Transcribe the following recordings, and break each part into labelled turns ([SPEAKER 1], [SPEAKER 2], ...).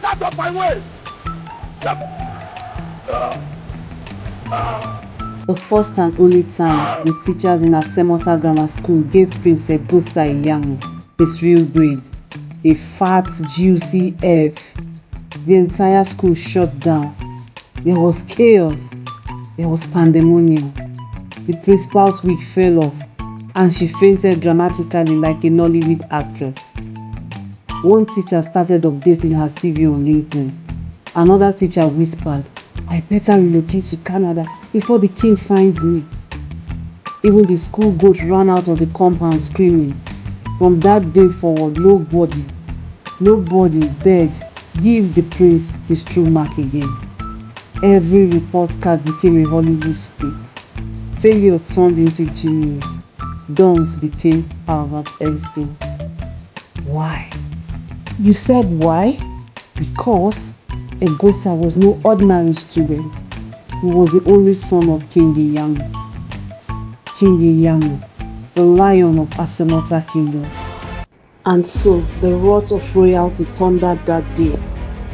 [SPEAKER 1] out of my way!
[SPEAKER 2] The first and only time the teachers in Asemota Grammar School gave Prince Ebusa Iyamu his real grade, a fat, juicy F. The entire school shut down. There was chaos. There was pandemonium. The principal's wig fell off and she fainted dramatically like a Nollywood actress. One teacher started updating her CV on LinkedIn. Another teacher whispered, "I better relocate to Canada before the king finds me." Even the school goat ran out of the compound screaming. From that day forward, nobody dared give the prince his true mark again. Every report card became a Hollywood script. Failure turned into genius. Dons became Albert Einstein. Why? You said why? Because Ebusa was no ordinary student. He was the only son of King Iyamu. King Iyamu, the lion of Asemota Kingdom. And so the wrath of royalty thundered that day,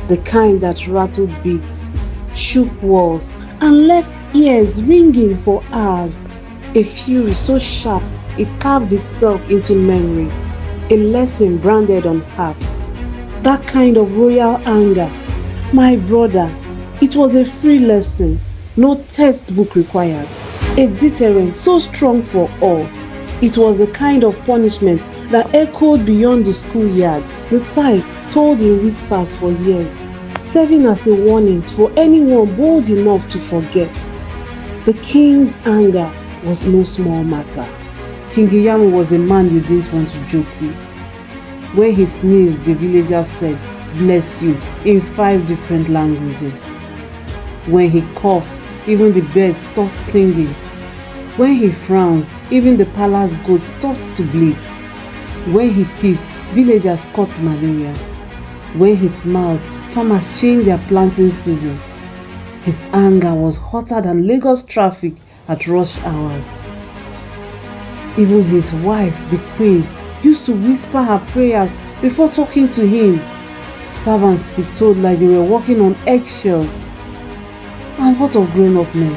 [SPEAKER 2] the kind that rattled beads, shook walls, and left ears ringing for hours. A fury so sharp it carved itself into memory, a lesson branded on hearts. That kind of royal anger, my brother, it was a free lesson, no textbook required, a deterrent so strong for all. It was the kind of punishment that echoed beyond the schoolyard, the type told in whispers for years, serving as a warning for anyone bold enough to forget. The king's anger was no small matter. King Iyamu was a man you didn't want to joke with. When he sneezed, the villagers said, "Bless you," in 5 different languages. When he coughed, even the birds stopped singing. When he frowned, even the palace goats stopped to bleat. When he peeped, villagers caught malaria. When he smiled, farmers changed their planting season. His anger was hotter than Lagos traffic at rush hours. Even his wife, the queen, used to whisper her prayers before talking to him. Servants tiptoed like they were walking on eggshells. And what of grown-up men?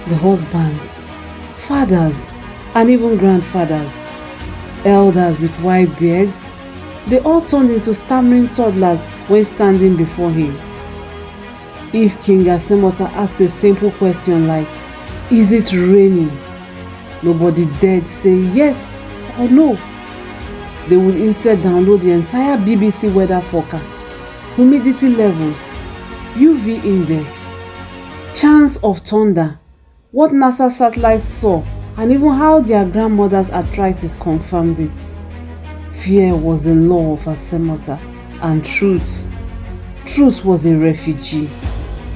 [SPEAKER 2] The husbands, fathers, and even grandfathers, elders with white beards, they all turned into stammering toddlers when standing before him. If King Asemota asked a simple question like, "Is it raining?" nobody dared say yes or no. They would instead download the entire BBC weather forecast, humidity levels, UV index, chance of thunder, what NASA satellites saw, and even how their grandmother's arthritis confirmed it. Fear was the law of Asemota, and truth was a refugee.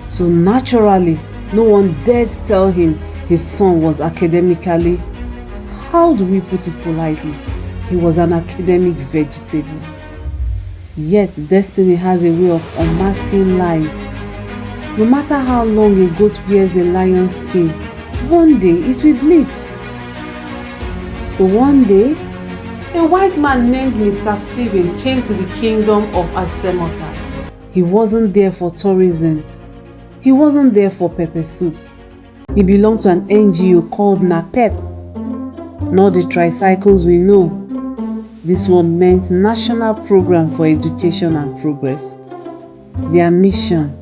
[SPEAKER 2] So naturally, no one dared tell him his son was academically, how do we put it politely, he was an academic vegetable. Yet destiny has a way of unmasking lies. No matter how long a goat wears a lion's skin, one day it will bleat. So one day, a white man named Mr. Stephen came to the kingdom of Asemota. He wasn't there for tourism. He wasn't there for pepper soup. He belonged to an NGO called NAPEP, not the tricycles we know. This one meant National Program for Education and Progress. Their mission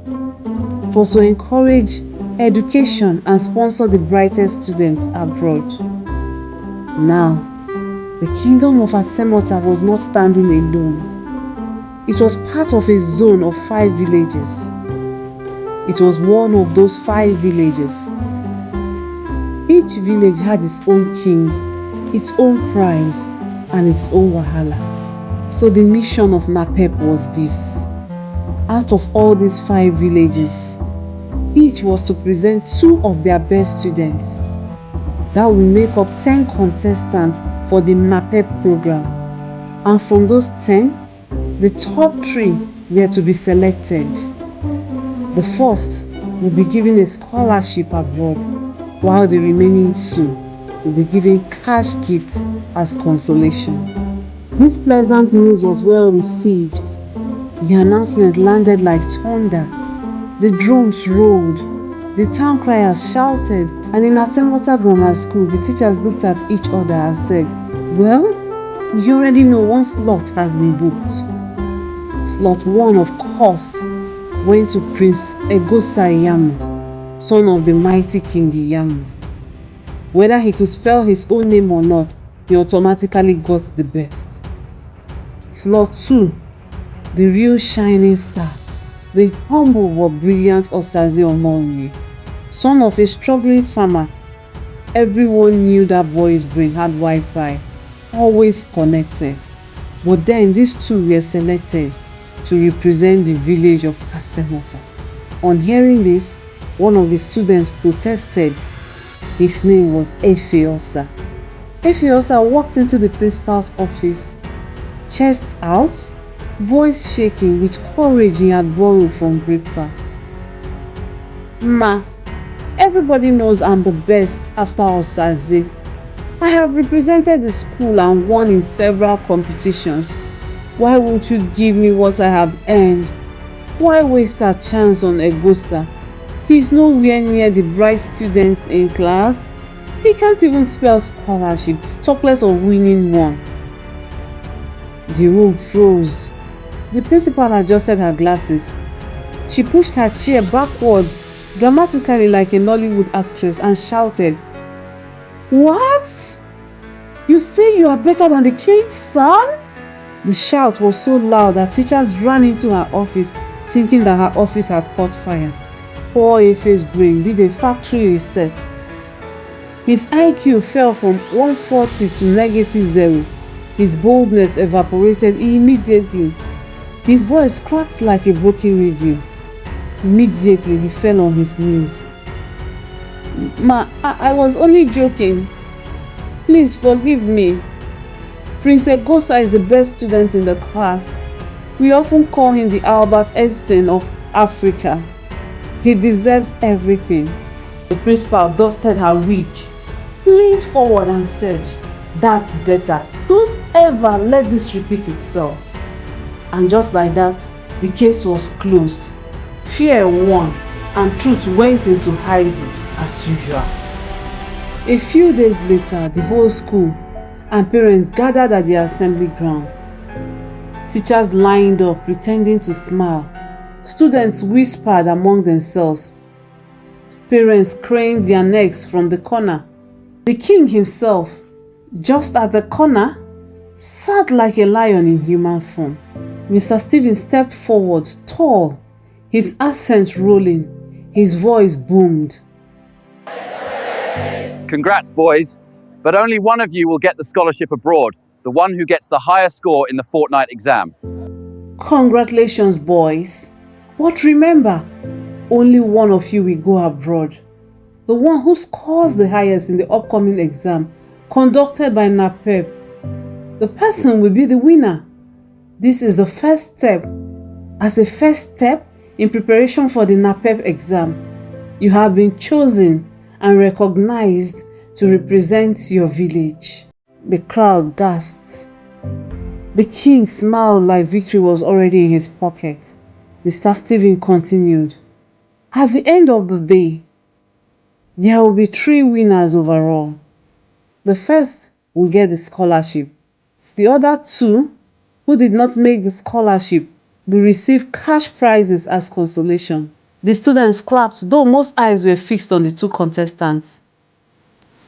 [SPEAKER 2] was to encourage education and sponsor the brightest students abroad. Now, the kingdom of Asemota was not standing alone. It was part of a zone of 5 villages. It was one of those 5 villages. Each village had its own king, its own prize, and its own wahala. So the mission of NAPEP was this. Out of all these 5 villages, each was to present 2 of their best students. That will make up 10 contestants for the NAPEP program. And from those 10, the top 3 were to be selected. The first will be given a scholarship abroad, while the remaining 2 will be given cash gifts as consolation. This pleasant news was well received. The announcement landed like thunder. The drums rolled, the town criers shouted, and in Asemota Grammar School, the teachers looked at each other and said, "Well, you already know one slot has been booked." Slot 1, of course, went to Prince Egosa Iyamu, son of the mighty King Iyamu. Whether he could spell his own name or not, he automatically got the best. Slot 2, the real shining star, the humble but brilliant Osaze Omonri, son of a struggling farmer. Everyone knew that boy's brain had Wi-Fi, always connected. But then these two were selected to represent the village of Asemota. On hearing this, one of the students protested. His name was Efeosa. Efeosa walked into the principal's office, chest out, voice shaking with courage he had borrowed from breakfast. "Ma, everybody knows I'm the best after Osaze. I have represented the school and won in several competitions. Why won't you give me what I have earned? Why waste our chance on Egosa? He's nowhere near the bright students in class. He can't even spell scholarship, talk less of winning one." The room froze. The principal adjusted her glasses. She pushed her chair backwards, dramatically like a Nollywood actress, and shouted, "What? You say you are better than the king's son?" The shout was so loud that teachers ran into her office, thinking that her office had caught fire. Poor Efe's brain did a factory reset. His IQ fell from 140 to -0. His boldness evaporated immediately. His voice cracked like a broken radio. Immediately he fell on his knees. "Ma, I was only joking. Please forgive me. Prince Egosa is the best student in the class. We often call him the Albert Einstein of Africa. He deserves everything." The principal dusted her wig, leaned forward and said, "That's better. Don't ever let this repeat itself." And just like that, the case was closed. Fear won, and truth went into hiding as usual. A few days later, the whole school and parents gathered at the assembly ground. Teachers lined up, pretending to smile. Students whispered among themselves. Parents craned their necks from the corner. The king himself, just at the corner, sat like a lion in human form. Mr. Stephen stepped forward, tall, his accent rolling, his voice boomed.
[SPEAKER 1] "Congrats, boys, but only one of you will get the scholarship abroad, the one who gets the highest score in the fortnight exam."
[SPEAKER 2] "Congratulations, boys. But remember, only one of you will go abroad. The one who scores the highest in the upcoming exam, conducted by NAPEP. The person will be the winner. This is the first step. As a first step in preparation for the NAPEP exam, you have been chosen and recognized to represent your village." The crowd gasped. The king smiled like victory was already in his pocket. Mr. Stephen continued, "At the end of the day, there will be 3 winners overall. The first will get the scholarship. The other 2, who did not make the scholarship, will receive cash prizes as consolation." The students clapped, though most eyes were fixed on the 2 contestants.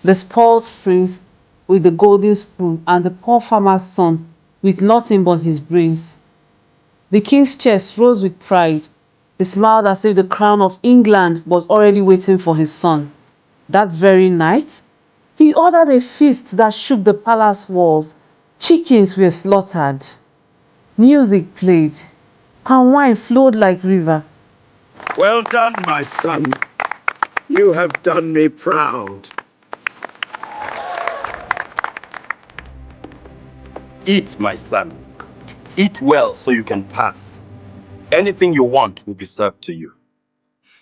[SPEAKER 2] The spoiled prince with the golden spoon and the poor farmer's son with nothing but his brains. The king's chest rose with pride. He smiled as if the crown of England was already waiting for his son. That very night, he ordered a feast that shook the palace walls. Chickens were slaughtered. Music played, and wine flowed like river.
[SPEAKER 3] "Well done, my son. You have done me proud. Eat, my son. Eat well so you can pass. Anything you want will be served to you."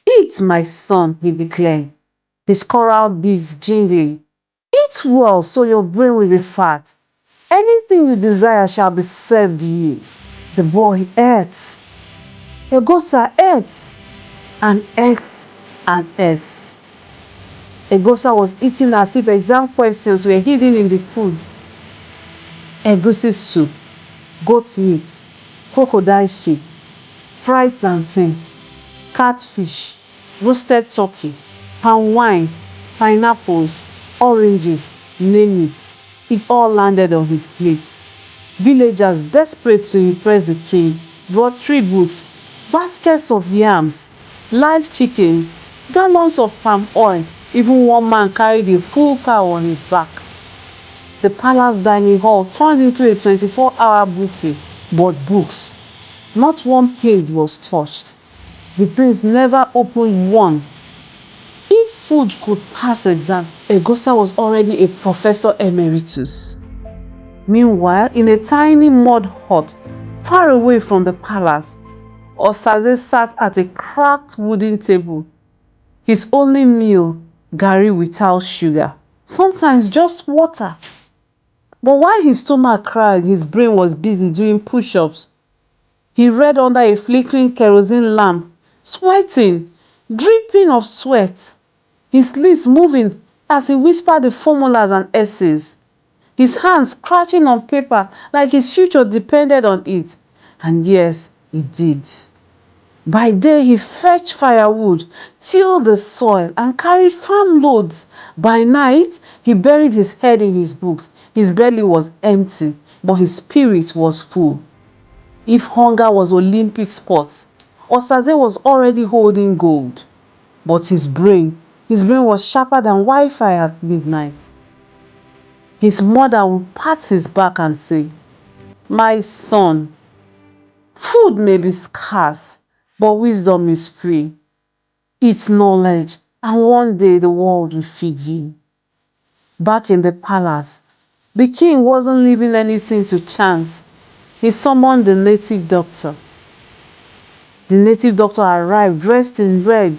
[SPEAKER 2] "Eat, my son," he declared, his coral beads jingling. "Eat well so your brain will be fat. Anything you desire shall be served you." The boy ate. Egosa ate and ate and ate. Egosa was eating as if exam questions were hidden in the food. Egusi soup, goat meat, crocodile shake, fried plantain, catfish, roasted turkey, palm wine, pineapples, oranges, name it. It all landed on his plate. Villagers, desperate to impress the king, brought tributes, baskets of yams, live chickens, gallons of palm oil. Even one man carried a full cow on his back. The palace dining hall turned into a 24-hour buffet, but books, not one page was touched. The prince never opened one. If food could pass exam, Egosa was already a professor emeritus. Meanwhile, in a tiny mud hut far away from the palace, Osaze sat at a cracked wooden table. His only meal, garri without sugar, sometimes just water. But while his stomach cried, his brain was busy doing push-ups. He read under a flickering kerosene lamp, sweating, dripping of sweat, his lips moving as he whispered the formulas and essays, his hands scratching on paper like his future depended on it. And yes, it did. By day he fetched firewood, tilled the soil, and carried farm loads. By night he buried his head in his books. His belly was empty, but his spirit was full. If hunger was Olympic sports, Osaze was already holding gold. But his brain was sharper than Wi-Fi at midnight. His mother would pat his back and say, "My son, food may be scarce, but wisdom is free. Eat knowledge, and one day the world will feed you." Back in the palace, the king wasn't leaving anything to chance. He summoned the native doctor. The native doctor arrived dressed in red,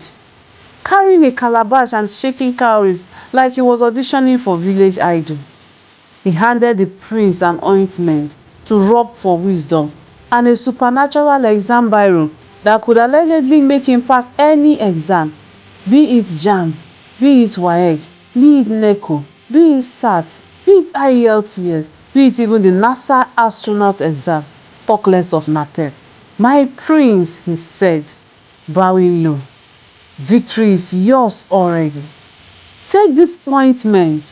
[SPEAKER 2] carrying a calabash and shaking cowries like he was auditioning for village idol. He handed the prince an ointment to rub for wisdom and a supernatural exam biro that could allegedly make him pass any exam, be it JAMB, be it WAEC, be it NECO, be it SAT, be it IELTS, be it even the NASA astronaut exam, talk less of NAPEP. "My prince," he said, bowing low, "victory is yours already. Take this ointment,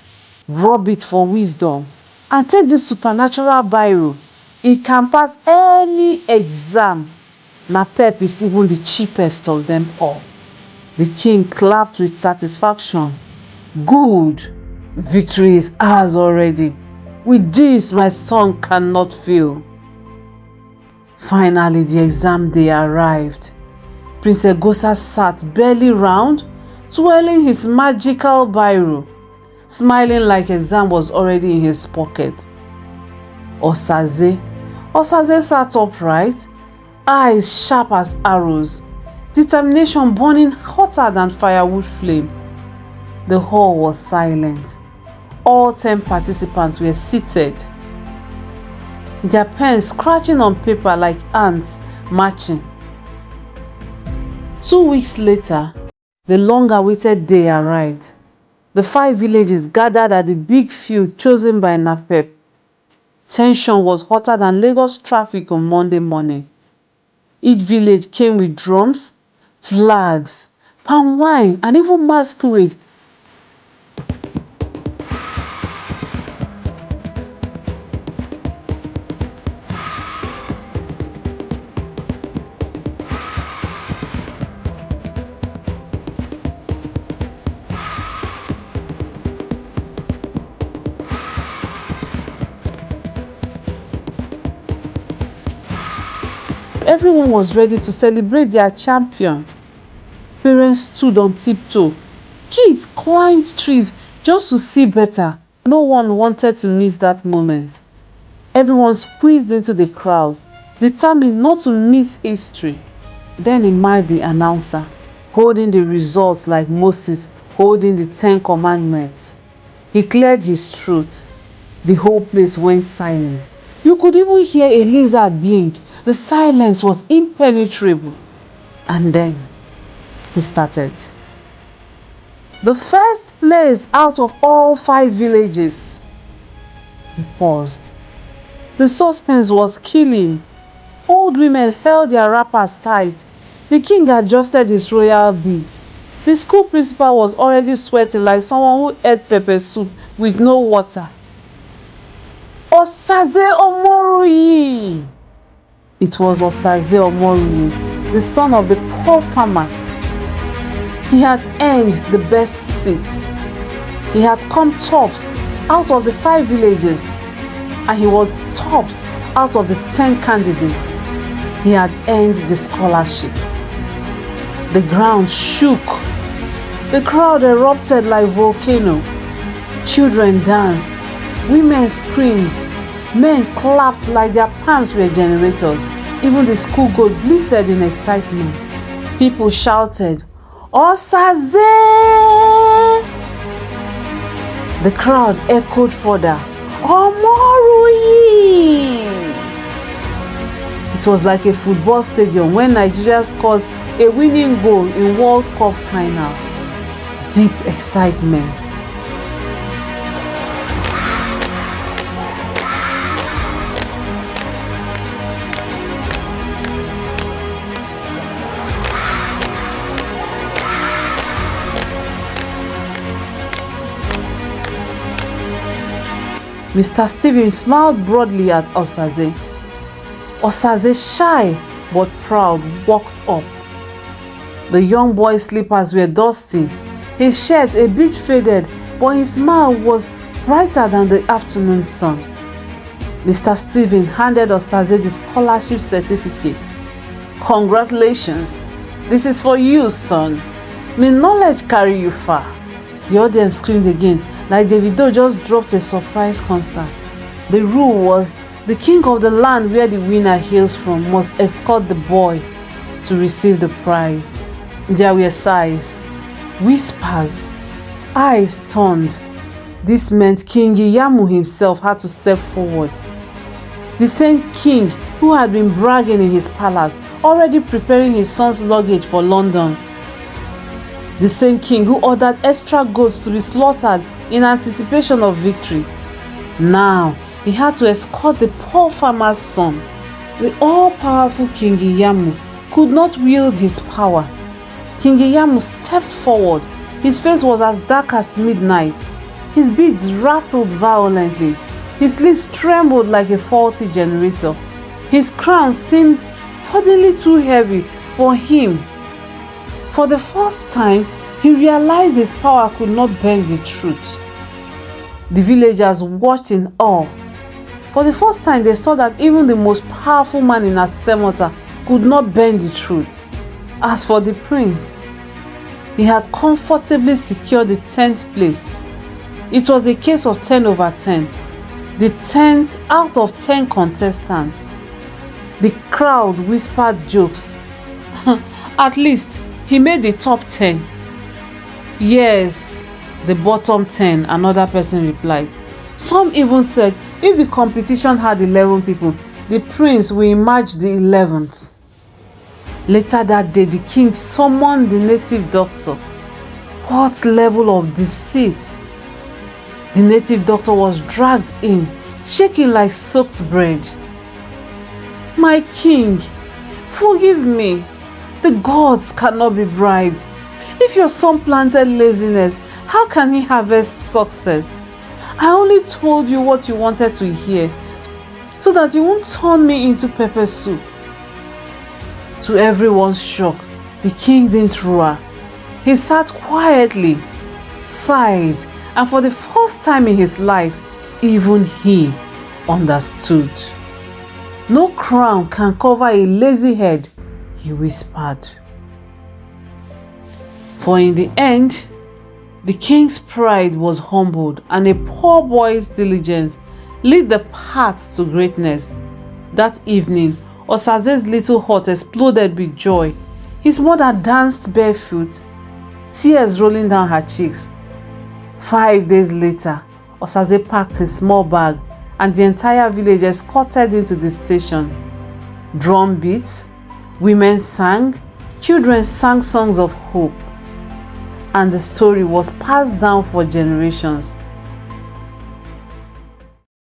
[SPEAKER 2] rub it for wisdom, and take this supernatural biro. It can pass any exam. NAPEP is even the cheapest of them all." The king clapped with satisfaction. "Good. Victory is ours already. With this, my son cannot fail." Finally, the exam day arrived. Prince Egosa sat belly round, twirling his magical biro, smiling like exam was already in his pocket. Osaze sat upright, eyes sharp as arrows, determination burning hotter than firewood flame. The hall was silent. All 10 participants were seated, their pens scratching on paper like ants marching. 2 weeks later, the long-awaited day arrived. The 5 villages gathered at the big field chosen by NAPEP. Tension was hotter than Lagos traffic on Monday morning. Each village came with drums, flags, palm wine, and even masquerades. Everyone was ready to celebrate their champion. Parents stood on tiptoe. Kids climbed trees just to see better. No one wanted to miss that moment. Everyone squeezed into the crowd, determined not to miss history. Then emerged the announcer, holding the results like Moses holding the 10 commandments. He cleared his throat. The whole place went silent. You could even hear a lizard blink. The silence was impenetrable. And then he started. The first place out of all 5 villages. He paused. The suspense was killing. Old women held their wrappers tight. The king adjusted his royal beads. The school principal was already sweating like someone who ate pepper soup with no water. Osaze Omoruyi! It was Osaze Omoruyi, the son of the poor farmer. He had earned the best seats. He had come tops out of the 5 villages, and he was tops out of the 10 candidates. He had earned the scholarship. The ground shook. The crowd erupted like a volcano. Children danced. Women screamed. Men clapped like their palms were generators. Even the school goat bleated in excitement. People shouted, Osaze! The crowd echoed further, Omoruyi! It was like a football stadium when Nigeria scores a winning goal in World Cup final. Deep excitement. Mr. Stephen smiled broadly at Osaze. Osaze, shy but proud, walked up. The young boy's slippers were dusty, his shirt a bit faded, but his smile was brighter than the afternoon sun. Mr. Stephen handed Osaze the scholarship certificate. Congratulations, this is for you, son. May knowledge carry you far. The audience screamed again, like Davido just dropped a surprise concert. The rule was the king of the land where the winner hails from must escort the boy to receive the prize. There were sighs, whispers, eyes turned. This meant King Iyamu himself had to step forward. The same king who had been bragging in his palace, already preparing his son's luggage for London. The same king who ordered extra goats to be slaughtered in anticipation of victory. Now, he had to escort the poor farmer's son. The all-powerful King Iyamu could not wield his power. King Iyamu stepped forward. His face was as dark as midnight. His beads rattled violently. His lips trembled like a faulty generator. His crown seemed suddenly too heavy for him. For the first time, he realized his power could not bend the truth. The villagers watched in awe. For the first time, they saw that even the most powerful man in Asemota could not bend the truth. As for the prince, he had comfortably secured the 10th place. It was a case of 10 over 10. The 10th out of 10 contestants. The crowd whispered jokes. At least, he made the top 10. Yes, the bottom 10, another person replied. Some even said if the competition had 11 people, the prince will emerge the 11th. Later that day, the king summoned the native doctor. What level of deceit! The native doctor was dragged in, shaking like soaked bread. My king, forgive me. The gods cannot be bribed. If your son planted laziness, how can he harvest success? I only told you what you wanted to hear, so that you won't turn me into pepper soup. To everyone's shock, the king didn't roar. He sat quietly, sighed, and for the first time in his life, even he understood. No crown can cover a lazy head, he whispered. For in the end, the king's pride was humbled and a poor boy's diligence lit the path to greatness. That evening, Osaze's little hut exploded with joy. His mother danced barefoot, tears rolling down her cheeks. 5 days later, Osaze packed his small bag and the entire village escorted him to the station. Drum beats, women sang, Children sang songs of hope, and the story was passed down for generations